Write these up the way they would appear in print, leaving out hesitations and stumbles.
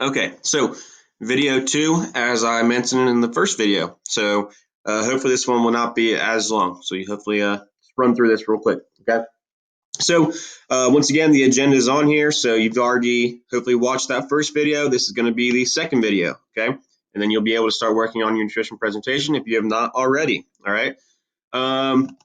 Okay, so video 2, as I mentioned in the first video. So hopefully this one will not be as long. So you hopefully run through this real quick. Okay. So once again, the agenda is on here. So you've already hopefully watched that first video. This is going to be the second video. Okay. And then you'll be able to start working on your nutrition presentation if you have not already. All right. Um,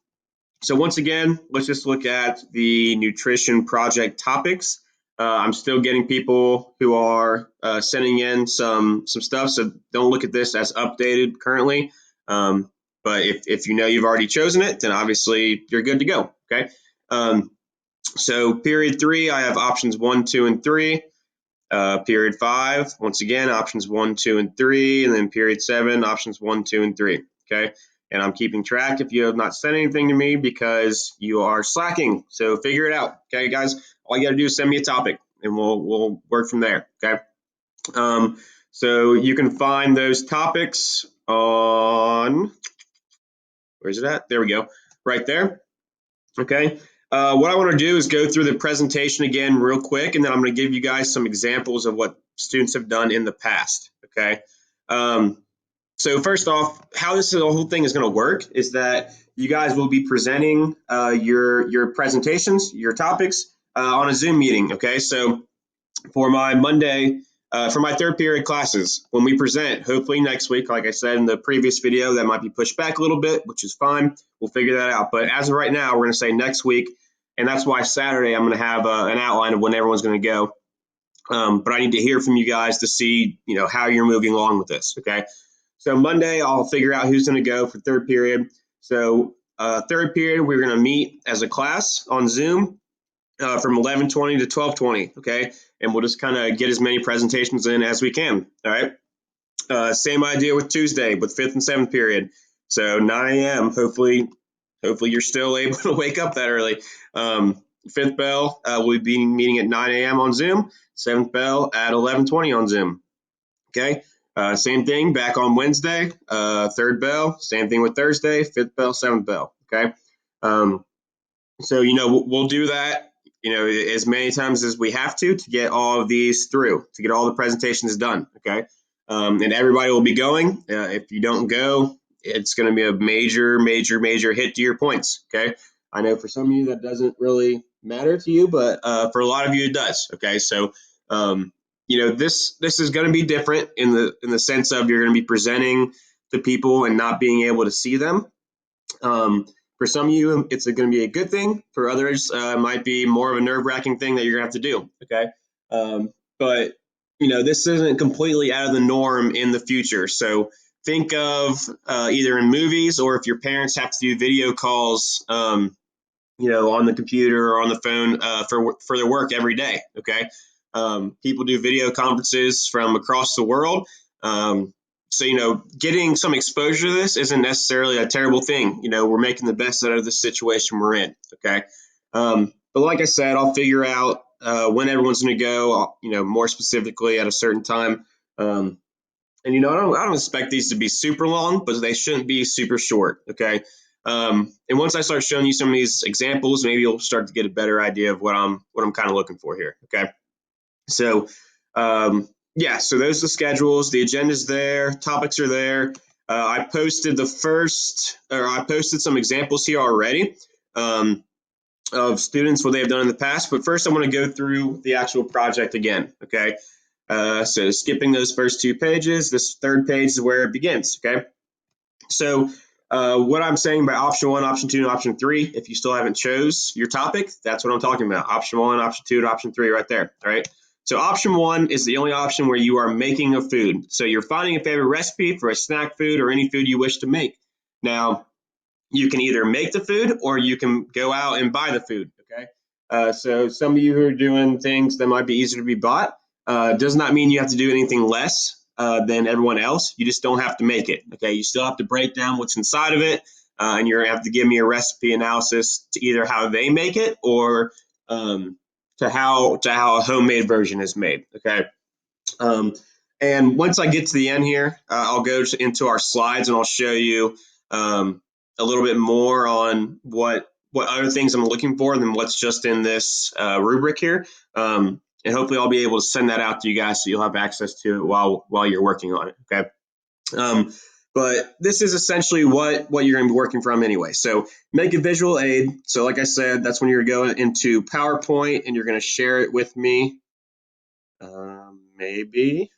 so once again, let's just look at the nutrition project topics. I'm still getting people who are sending in some stuff, so don't look at this as updated currently. But if you know you've already chosen it, then obviously you're good to go. Okay. So period 3, I have options 1, 2, and 3. Period 5, once again, options 1, 2, and 3, and then period 7, options 1, 2, and 3. Okay. And I'm keeping track if you have not sent anything to me because you are slacking. So figure it out. Okay, guys. All you got to do is send me a topic and we'll work from there. Okay. So you can find those topics on, where's it at? There we go. Right there. Okay. What I want to do is go through the presentation again real quick, and then I'm going to give you guys some examples of what students have done in the past. Okay. Um, so first off, how this whole thing is going to work is that you guys will be presenting your presentations, your topics on a Zoom meeting. Okay. So for my Monday, for my third period classes, when we present, hopefully next week, like I said in the previous video, that might be pushed back a little bit, which is fine. We'll figure that out. But as of right now, we're going to say next week. And that's why Saturday I'm going to have an outline of when everyone's going to go. But I need to hear from you guys to see, how you're moving along with this. Okay. So Monday, I'll figure out who's going to go for third period. So third period, we're going to meet as a class on Zoom from 11:20 to 12:20. Okay. And we'll just kind of get as many presentations in as we can. All right. Same idea with Tuesday with fifth and seventh period. So 9 a.m. Hopefully you're still able to wake up that early. Fifth bell, we'll be meeting at 9 a.m. on Zoom. Seventh bell at 11:20 on Zoom. Okay. Same thing back on Wednesday. Third bell. Same thing with Thursday. Fifth bell, seventh bell. Okay. So we'll do that as many times as we have to get all of these through, to get all the presentations done. Okay. And everybody will be going. If you don't go, it's going to be a major hit to your points. Okay. I know for some of you that doesn't really matter to you, but for a lot of you it does. Okay. So this is going to be different in the sense of you're going to be presenting to people and not being able to see them. For some of you, it's going to be a good thing. For others, it might be more of a nerve-wracking thing that you're going to have to do. Okay. But this isn't completely out of the norm in the future. So think of either in movies, or if your parents have to do video calls, on the computer or on the phone for their work every day. Okay. People do video conferences from across the world. So, getting some exposure to this isn't necessarily a terrible thing. We're making the best out of the situation we're in. Okay. But like I said, I'll figure out when everyone's going to go, more specifically at a certain time. And, I don't expect these to be super long, but they shouldn't be super short. Okay. And once I start showing you some of these examples, maybe you'll start to get a better idea of what I'm kind of looking for here. Okay. So, so those are the schedules. The agenda's there. Topics are there. I posted some examples here already of students, what they've done in the past. But first, I want to go through the actual project again. Okay. So skipping those first 2 pages, this third page is where it begins. Okay. So what I'm saying by option 1, option 2, and option 3, if you still haven't chose your topic, that's what I'm talking about. Option 1, option 2, and option 3 right there. All right. So option 1 is the only option where you are making a food. So you're finding a favorite recipe for a snack food or any food you wish to make. Now, you can either make the food or you can go out and buy the food. Okay. So some of you who are doing things that might be easier to be bought, does not mean you have to do anything less than everyone else. You just don't have to make it. Okay. You still have to break down what's inside of it. And you're going to have to give me a recipe analysis to either how they make it or to how a homemade version is made. Okay. And once I get to the end here, I'll go into our slides and I'll show you a little bit more on what other things I'm looking for than what's just in this rubric here. and hopefully I'll be able to send that out to you guys so you'll have access to it while you're working on it. Okay. But this is essentially what you're going to be working from anyway. So make a visual aid. So like I said, that's when you're going into PowerPoint and you're going to share it with me. Maybe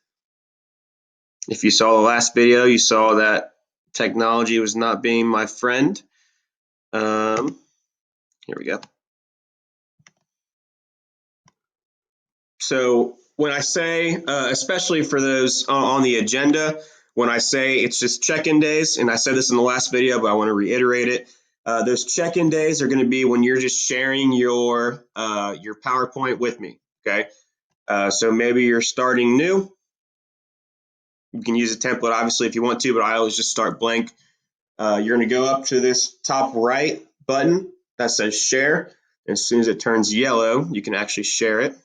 if you saw the last video, you saw that technology was not being my friend. Here we go. So when I say, especially for those on the agenda, when I say it's just check-in days, and I said this in the last video, but I want to reiterate it. Those check-in days are going to be when you're just sharing your PowerPoint with me. Okay. So maybe you're starting new. You can use a template, obviously, if you want to, but I always just start blank. You're going to go up to this top right button that says share. As soon as it turns yellow, you can actually share it.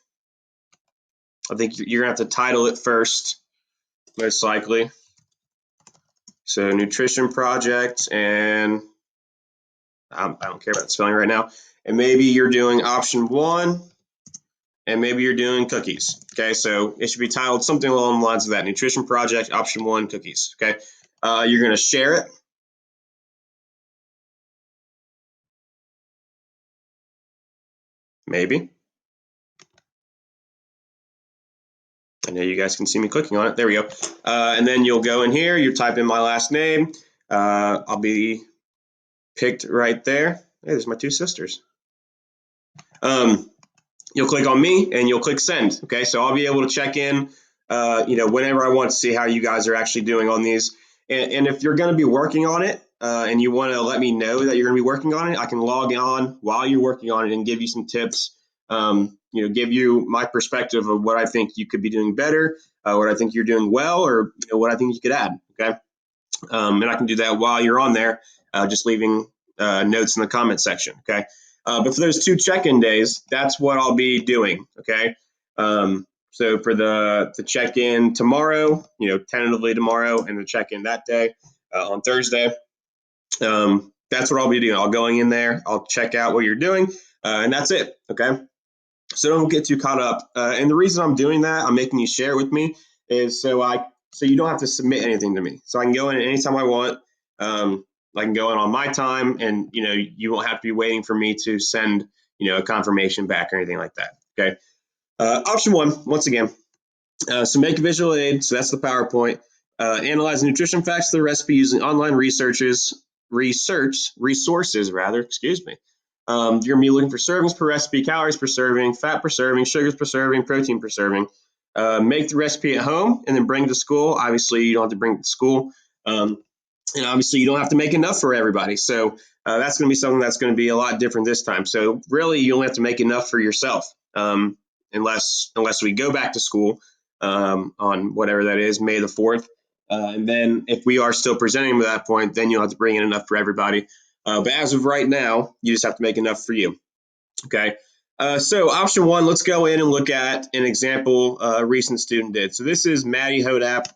I think you're going to have to title it first, most likely. So nutrition project, and I don't care about the spelling right now. And maybe you're doing option 1, and maybe you're doing cookies. Okay, so it should be titled something along the lines of that: nutrition project, option 1, cookies. Okay, you're going to share it. Maybe. I know you guys can see me clicking on it. There we go. And then you'll go in here, you type in my last name. I'll be picked right there. Hey, there's my 2 sisters. You'll click on me and you'll click send. Okay, so I'll be able to check in, whenever I want to see how you guys are actually doing on these. And if you're going to be working on it and you want to let me know that you're going to be working on it, I can log on while you're working on it and give you some tips. Give you my perspective of what I think you could be doing better, what I think you're doing well, or what I think you could add. Okay, and I can do that while you're on there, just leaving notes in the comment section. Okay. But for those 2 check-in days, that's what I'll be doing. Okay. So for the check-in tomorrow, tentatively tomorrow, and the check-in that day on Thursday, that's what I'll be doing. I'll going in there, I'll check out what you're doing, and that's it. Okay. So don't get too caught up. And the reason I'm doing that, I'm making you share it with me, is so you don't have to submit anything to me. So I can go in anytime I want. I can go in on my time, and you won't have to be waiting for me to send a confirmation back or anything like that. Okay. Option 1, once again. So make a visual aid. So that's the PowerPoint. Analyze nutrition facts of the recipe using online resources. Excuse me. You're going to be looking for servings per recipe, calories per serving, fat per serving, sugars per serving, protein per serving. Make the recipe at home and then bring it to school. Obviously, you don't have to bring it to school. And obviously, you don't have to make enough for everybody. So that's going to be something that's going to be a lot different this time. So really, you only have to make enough for yourself, unless we go back to school on whatever that is, May the 4th. And then if we are still presenting at that point, then you'll have to bring in enough for everybody. But as of right now, you just have to make enough for you. Okay. So option 1, let's go in and look at an example a recent student did. So this is Maddie Hodap.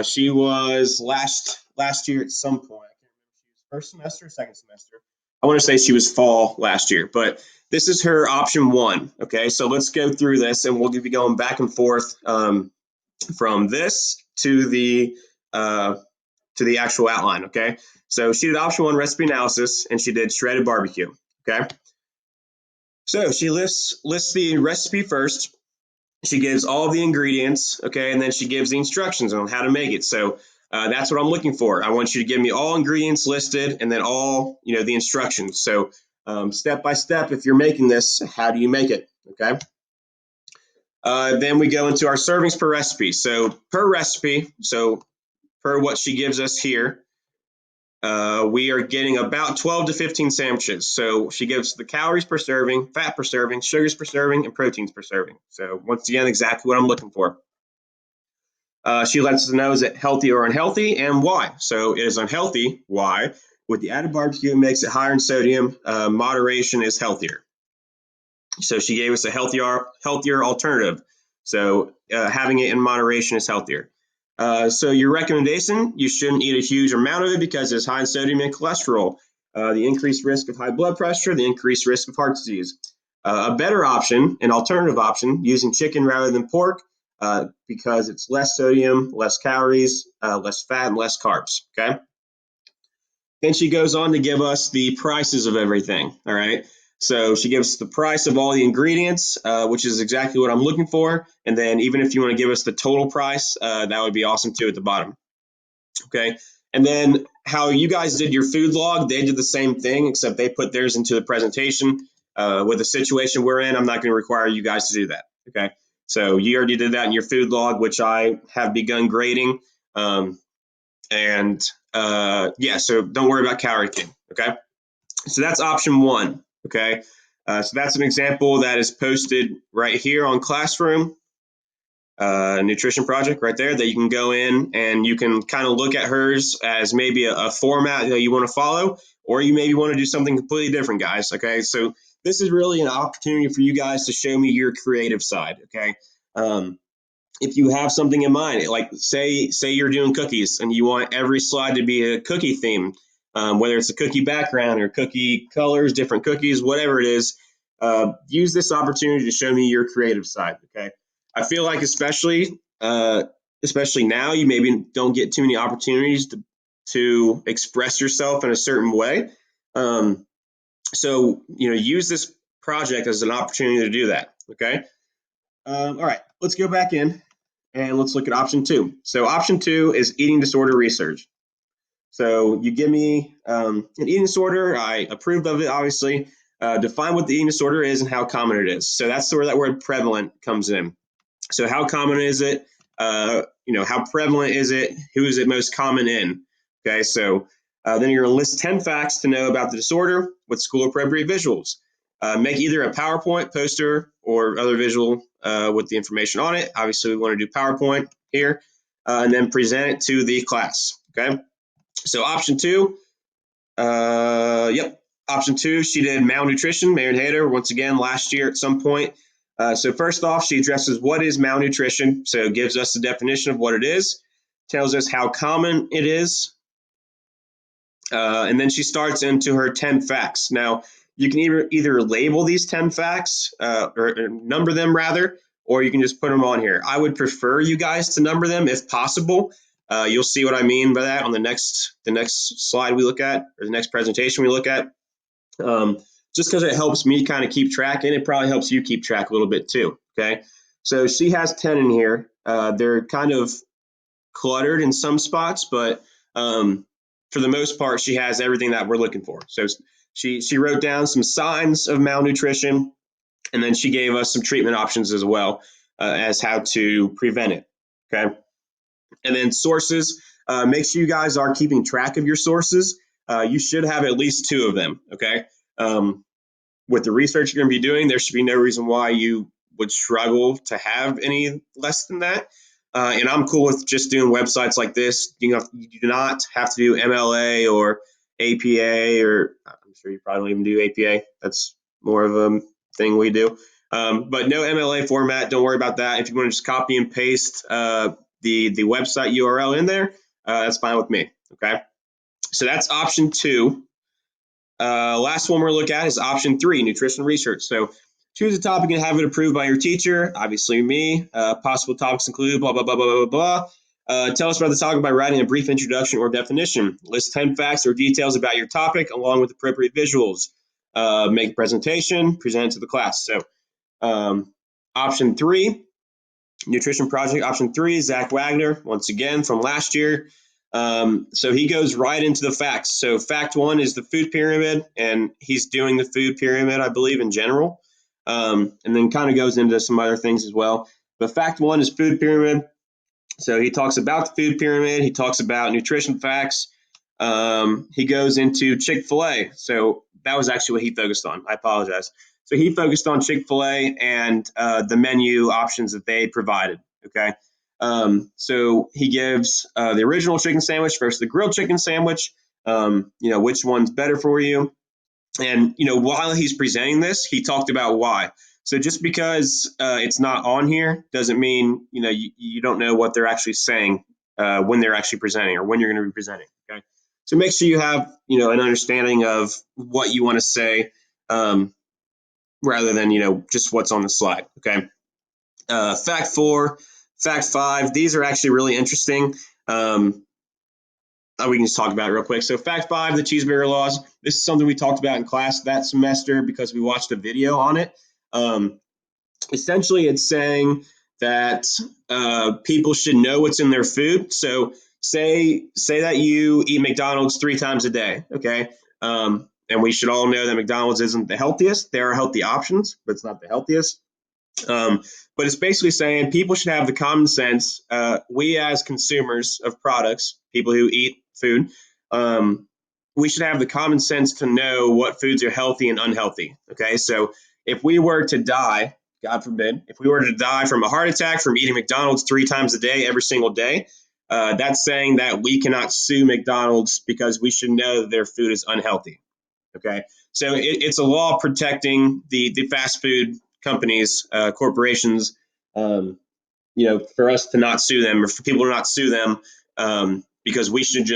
She was last year at some point. I can't remember if she was first semester or second semester. I want to say she was fall last year, but this is her option 1. Okay, so let's go through this, and we'll be going back and forth from this to the actual outline. Okay, so she did option 1, recipe analysis, and she did shredded barbecue. Okay, so she lists the recipe first. She gives all the ingredients, okay, and then she gives the instructions on how to make it. So that's what I'm looking for. I want you to give me all ingredients listed and then all, the instructions. So step by step, if you're making this, how do you make it, okay? Then we go into our servings per recipe. So per recipe, so per what she gives us here, we are getting about 12 to 15 sandwiches. So she gives the calories per serving, fat per serving, sugars per serving, and proteins per serving. So once again, exactly what I'm looking for. She lets us know is it healthy or unhealthy and why. So it is unhealthy. Why? With the added barbecue, it makes it higher in sodium. Moderation is healthier. So she gave us a healthier alternative. So having it in moderation is healthier. So your recommendation, you shouldn't eat a huge amount of it because it's high in sodium and cholesterol. The increased risk of high blood pressure, the increased risk of heart disease. A better option, an alternative option, using chicken rather than pork, because it's less sodium, less calories, less fat, and less carbs. Okay. Then she goes on to give us the prices of everything. All right. So she gives the price of all the ingredients, which is exactly what I'm looking for. And then even if you want to give us the total price, that would be awesome too at the bottom. Okay. And then how you guys did your food log, they did the same thing, except they put theirs into the presentation. With the situation we're in, I'm not going to require you guys to do that. Okay. So you already did that in your food log, which I have begun grading. And yeah, so don't worry about calorie king. Okay. So that's option one. Okay. So that's an example that is posted right here on Classroom. Nutrition project right there that you can go in and you can kind of look at hers as maybe a format that you want to follow, or you maybe want to do something completely different, guys. Okay, so this is really an opportunity for you guys to show me your creative side. Okay, if you have something in mind, like say you're doing cookies and you want every slide to be a cookie theme, whether it's a cookie background or cookie colors, different cookies, whatever it is, use this opportunity to show me your creative side. Okay, I feel like especially now, you maybe don't get too many opportunities to express yourself in a certain way. So use this project as an opportunity to do that. Okay. All right, let's go back in and let's look at option two. So option two is eating disorder research. So you give me an eating disorder. I approved of it, obviously. Define what the eating disorder is and how common it is. So that's where that word prevalent comes in. So how common is it? How prevalent is it? Who is it most common in? Okay, so then you're going to list 10 facts to know about the disorder with school appropriate visuals. Make either a PowerPoint, poster, or other visual with the information on it. Obviously, we want to do PowerPoint here, and then present it to the class. Okay, so option two, option two, she did malnutrition, Mary Hader, once again, last year at some point. So first off, she addresses what is malnutrition. So it gives us the definition of what it is, tells us how common it is, and then she starts into her 10 facts. Now, you can either label these 10 facts, or number them rather, or you can just put them on here. I would prefer you guys to number them if possible. You'll see what I mean by that on the next slide we look at, or the next presentation we look at. Just because it helps me kind of keep track, and it probably helps you keep track a little bit too. Okay, so she has 10 in here. They're kind of cluttered in some spots, but for the most part, she has everything that we're looking for. So she wrote down some signs of malnutrition, and then she gave us some treatment options as well, as how to prevent it. Okay, and then sources. Make sure you guys are keeping track of your sources. You should have at least two of them. Okay. With the research you're going to be doing, there should be no reason why you would struggle to have any less than that. And I'm cool with just doing websites like this. You do not have to do MLA or APA, or I'm sure you probably don't even do APA. That's more of a thing we do. But no MLA format. Don't worry about that. If you want to just copy and paste the website URL in there, that's fine with me. Okay. So that's option two. Last one we're looking at is option three, nutrition research. So choose a topic and have it approved by your teacher, obviously me. Possible topics include blah, blah, blah, blah, blah, blah. Tell us about the topic by writing a brief introduction or definition. List 10 facts or details about your topic along with appropriate visuals. Make a presentation, present it to the class. So option three, nutrition project. Option three, Zach Wagner, once again from last year. So he goes right into the facts. So fact one is the food pyramid, and he's doing the food pyramid, I believe, in general, and then kind of goes into some other things as well. But fact one is food pyramid. So he talks about the food pyramid. He talks about nutrition facts. He goes into Chick-fil-A. So that was actually what he focused on. I apologize. So he focused on Chick-fil-A and the menu options that they provided. Okay. So he gives the original chicken sandwich versus the grilled chicken sandwich. Which one's better for you? And while he's presenting this, he talked about why. So just because it's not on here doesn't mean you don't know what they're actually saying when they're actually presenting, or when you're going to be presenting. Okay. So make sure you have an understanding of what you want to say rather than, just what's on the slide. Okay. Fact 4, fact 5, these are actually really interesting. We can just talk about it real quick. So fact 5, the cheeseburger laws. This is something we talked about in class that semester because we watched a video on it. Essentially, it's saying that people should know what's in their food. So say that you eat McDonald's 3 times a day, okay? And we should all know that McDonald's isn't the healthiest. There are healthy options, but it's not the healthiest. But it's basically saying people should have the common sense. We as consumers of products, people who eat food, we should have the common sense to know what foods are healthy and unhealthy. Okay, so if we were to die, God forbid, if we were to die from a heart attack from eating McDonald's 3 times a day, every single day, that's saying that we cannot sue McDonald's because we should know that their food is unhealthy. Okay, so it's a law protecting the fast food companies, corporations, for us to not sue them or for people to not sue them, because we should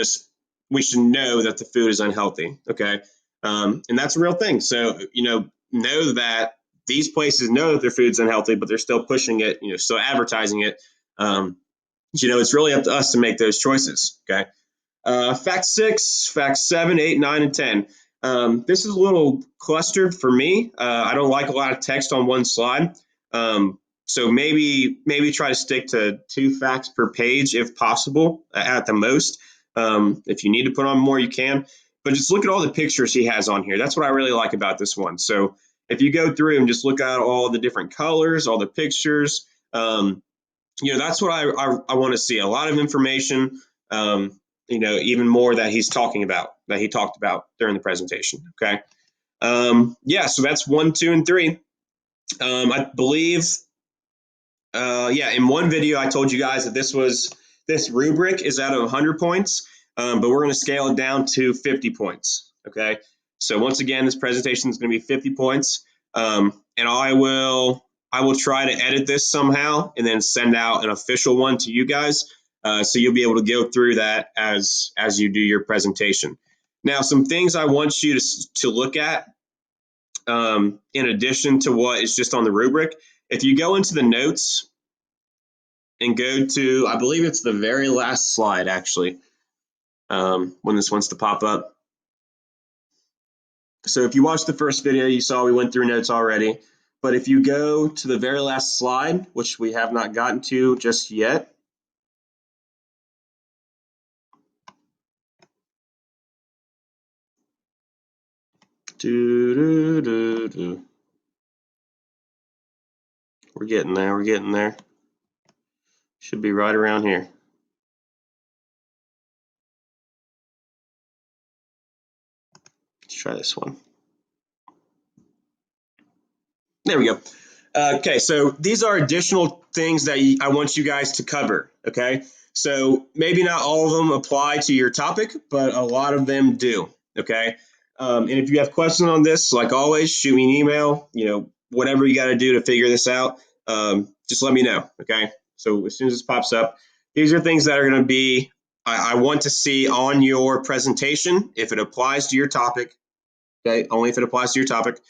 know that the food is unhealthy. Okay, and that's a real thing. So know that these places know that their food's unhealthy, but they're still pushing it, still advertising it. It's really up to us to make those choices. Okay. Fact 6, fact 7, 8, 9, and 10. This is a little clustered for me. I don't like a lot of text on one slide. So maybe try to stick to 2 facts per page if possible, at the most. If you need to put on more, you can. But just look at all the pictures he has on here. That's what I really like about this one. So if you go through and just look at all the different colors, all the pictures, that's what I want to see. A lot of information. Even more that he talked about during the presentation. Okay. So that's 1, 2, and 3. I believe, in one video I told you guys that this rubric is out of 100 points, but we're going to scale it down to 50 points. Okay. So once again, this presentation is going to be 50 points, and I will try to edit this somehow and then send out an official one to you guys. So you'll be able to go through that as you do your presentation. Now, some things I want you to look at, in addition to what is just on the rubric. If you go into the notes and go to, I believe it's the very last slide, actually, when this wants to pop up. So if you watched the first video, you saw we went through notes already. But if you go to the very last slide, which we have not gotten to just yet, we're getting there. Should be right around here. Let's try this one. There we go. Okay, so these are additional things that I want you guys to cover, okay? So maybe not all of them apply to your topic, but a lot of them do, okay? And if you have questions on this, like always, shoot me an email, whatever you got to do to figure this out, just let me know, okay? So as soon as this pops up, these are things that are going to be, I want to see on your presentation if it applies to your topic, okay? Only if it applies to your topic.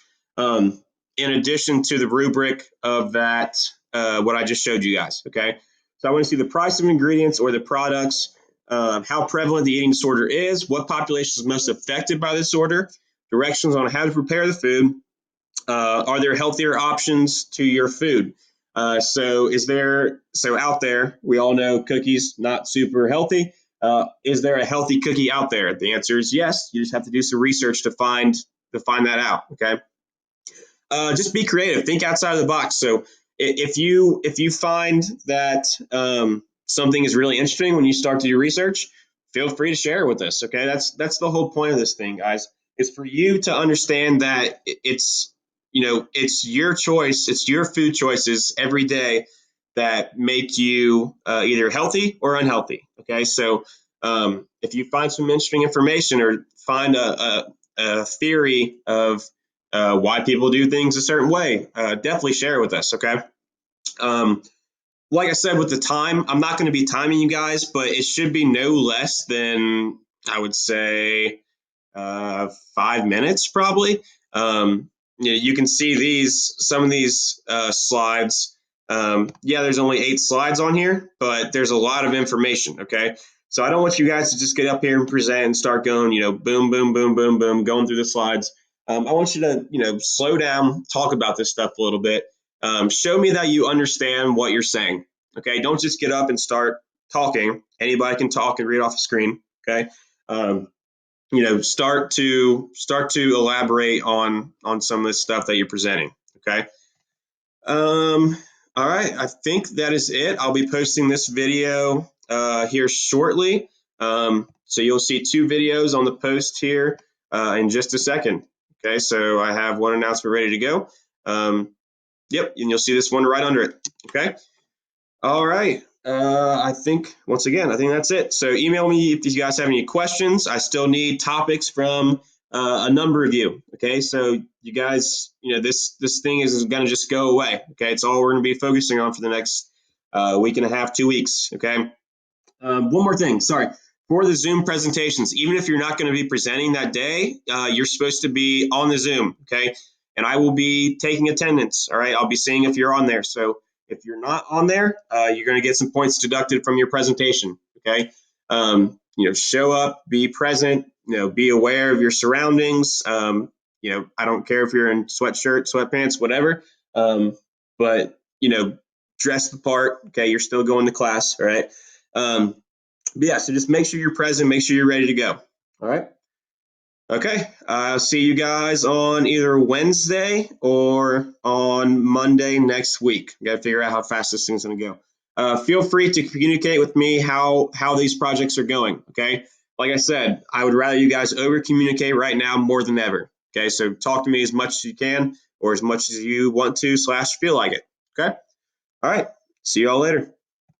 In addition to the rubric of that, what I just showed you guys, okay? So I want to see the price of ingredients or the products, how prevalent the eating disorder is, what population is most affected by this disorder, directions on how to prepare the food, are there healthier options to your food? So out there, we all know cookies not super healthy. Is there a healthy cookie out there? The answer is yes. You just have to do some research to find that out, okay? Just be creative. Think outside of the box. So if you find that something is really interesting when you start to do research, feel free to share it with us. Okay, that's the whole point of this thing, guys. Is for you to understand that it's your choice, it's your food choices every day that make you either healthy or unhealthy. Okay, so if you find some interesting information or find a theory of why people do things a certain way, definitely share it with us, okay? Like I said, with the time, I'm not going to be timing you guys, but it should be no less than, I would say, 5 minutes probably. you can see some of these slides. Yeah, there's only 8 slides on here, but there's a lot of information. Okay, so I don't want you guys to just get up here and present and start going, boom, boom, boom, boom, boom, going through the slides. I want you to, slow down, talk about this stuff a little bit. Show me that you understand what you're saying. Okay, don't just get up and start talking. Anybody can talk and read off a screen. Okay. Um, start to elaborate on some of this stuff that you're presenting. Okay. All right, I think that is it. I'll be posting this video here shortly. So you'll see 2 videos on the post here in just a second. Okay, so I have one announcement ready to go. Yep, and you'll see this one right under it. Okay. All right. I think, once again, I think that's it. So email me if you guys have any questions. I still need topics from a number of you. Okay. So you guys, this thing isn't going to just go away. Okay. It's all we're going to be focusing on for the next week and a half, 2 weeks. Okay. One more thing. Sorry. For the Zoom presentations, even if you're not going to be presenting that day, you're supposed to be on the Zoom. Okay. And I will be taking attendance. All right. I'll be seeing if you're on there. So if you're not on there, you're going to get some points deducted from your presentation. Okay. Show up, be present, be aware of your surroundings. I don't care if you're in sweatshirt, sweatpants, whatever. But, dress the part. Okay. You're still going to class. All right. But yeah, so just make sure you're present, make sure you're ready to go. All right. Okay. I'll see you guys on either Wednesday or on Monday next week. You got to figure out how fast this thing's going to go. Feel free to communicate with me how these projects are going. Okay. Like I said, I would rather you guys over communicate right now more than ever. Okay. So talk to me as much as you can or as much as you want to / feel like it. Okay. All right. See you all later.